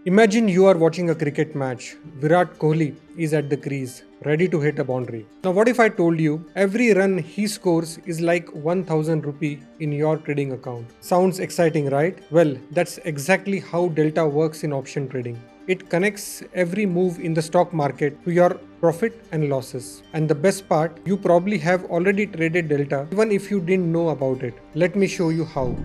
Imagine you are watching a cricket match. Virat Kohli is at the crease, ready to hit a boundary. Now, what if I told you every run he scores is like 1000 rupee in your trading account? Sounds exciting, right? Well, that's exactly how Delta works in option trading. It connects every move in the stock market to your profit and losses. And the best part, you probably have already traded Delta even if you didn't know about it. Let me show you how.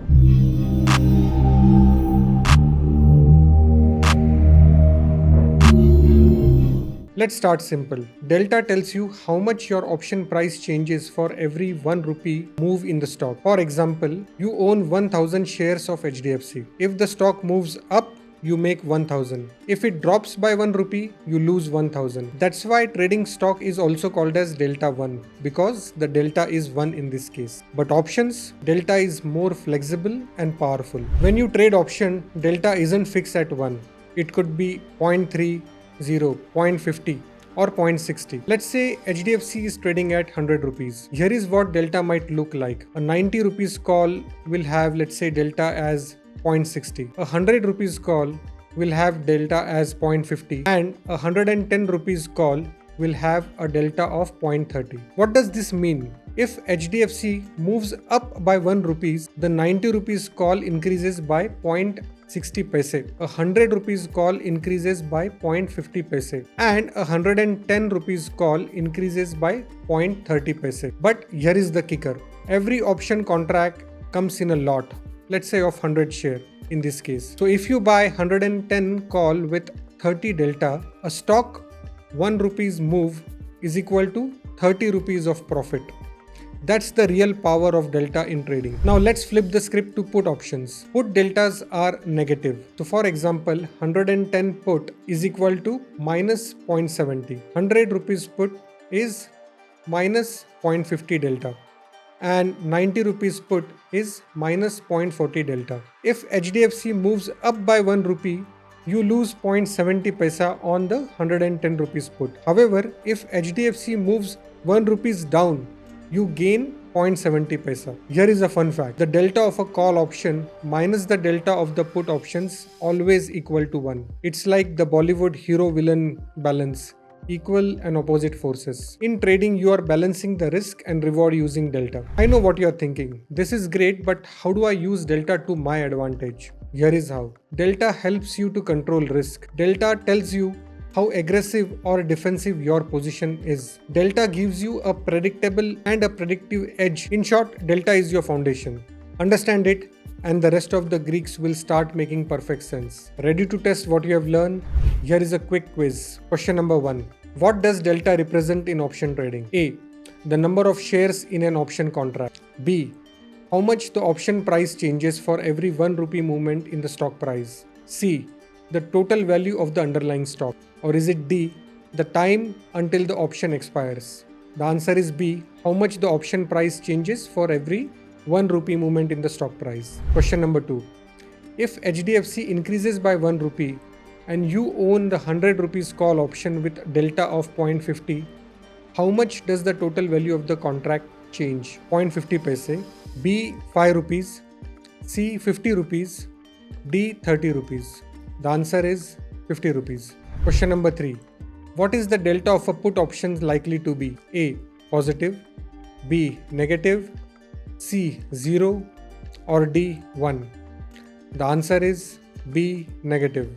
Let's start simple. Delta tells you how much your option price changes for every 1 rupee move in the stock. For example, you own 1000 shares of HDFC. If the stock moves up, you make 1000. If it drops by 1 rupee, you lose 1000. That's why trading stock is also called as Delta 1 because the delta is 1 in this case. But options, delta is more flexible and powerful. When you trade option, delta isn't fixed at 1. It could be 0.3, 0, 0.50 or 0.60. Let's say HDFC is trading at 100 rupees. Here is what delta might look like. A 90 rupees call will have, let's say, delta as 0.60. A 100 rupees call will have delta as 0.50 and a 110 rupees call will have a delta of 0.30. What does this mean? If HDFC moves up by 1 rupees, the 90 rupees call increases by 0.60 paise. A 100 rupees call increases by 0.50 paise and a 110 rupees call increases by 0.30 paise. But here is the kicker. Every option contract comes in a lot, let's say of 100 share in this case. So if you buy 110 call with 30 delta, a stock 1 rupees move is equal to 30 rupees of profit. That's the real power of delta in trading. Now let's flip the script to put options. Put deltas are negative. So for example, 110 put is equal to minus 0.70. 100 rupees put is minus 0.50 delta. And 90 rupees put is minus 0.40 delta. If HDFC moves up by 1 rupee, you lose 0.70 paisa on the 110 rupees put. However, if HDFC moves 1 rupees down, you gain 0.70 paisa. Here is a fun fact. The delta of a call option minus the delta of the put options always equal to 1. It's like the Bollywood hero-villain balance. Equal and opposite forces. In trading, you are balancing the risk and reward using delta. I know what you are thinking. This is great, but how do I use delta to my advantage? Here is how. Delta helps you to control risk. Delta tells you how aggressive or defensive your position is. Delta gives you a predictable and a predictive edge. In short, delta is your foundation. Understand it, and the rest of the Greeks will start making perfect sense. Ready to test what you have learned? Here is a quick quiz. Question number 1. What does delta represent in option trading? A. The number of shares in an option contract. B. How much the option price changes for every 1 rupee movement in the stock price. C. The total value of the underlying stock. Or is it D. The time until the option expires? The answer is B. How much the option price changes for every 1 rupee movement in the stock price. Question number 2. If HDFC increases by 1 rupee and you own the 100 rupees call option with delta of 0.50, how much does the total value of the contract change? 0.50 paise, B 5 rupees, C 50 rupees, D 30 rupees. The answer is 50 rupees. Question number 3. What is the delta of a put option likely to be? A. Positive, B. Negative, C. 0 or D. 1. The answer is B. Negative.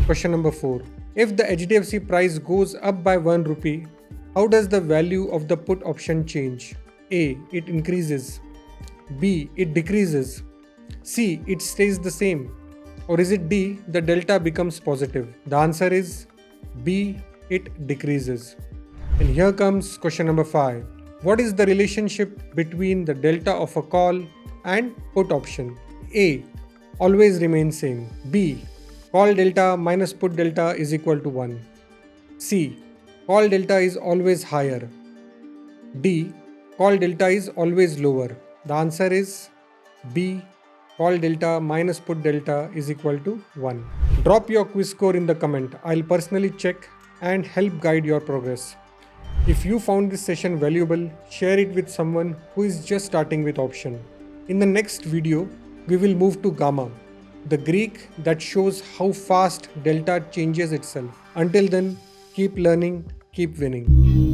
Question number 4. If the HDFC price goes up by 1 rupee, how does the value of the put option change? A. It increases. B. It decreases. C. It stays the same. Or is it D. The delta becomes positive? The answer is B. It decreases. And here comes question number 5. What is the relationship between the delta of a call and put option? A. Always remains same. B. Call delta minus put delta is equal to 1. C. Call delta is always higher. D. Call delta is always lower. The answer is B. Call delta minus put delta is equal to 1. Drop your quiz score in the comment. I'll personally check and help guide your progress. If you found this session valuable, share it with someone who is just starting with option. In the next video, we will move to gamma. the Greek that shows how fast delta changes itself. Until then, keep learning, keep winning.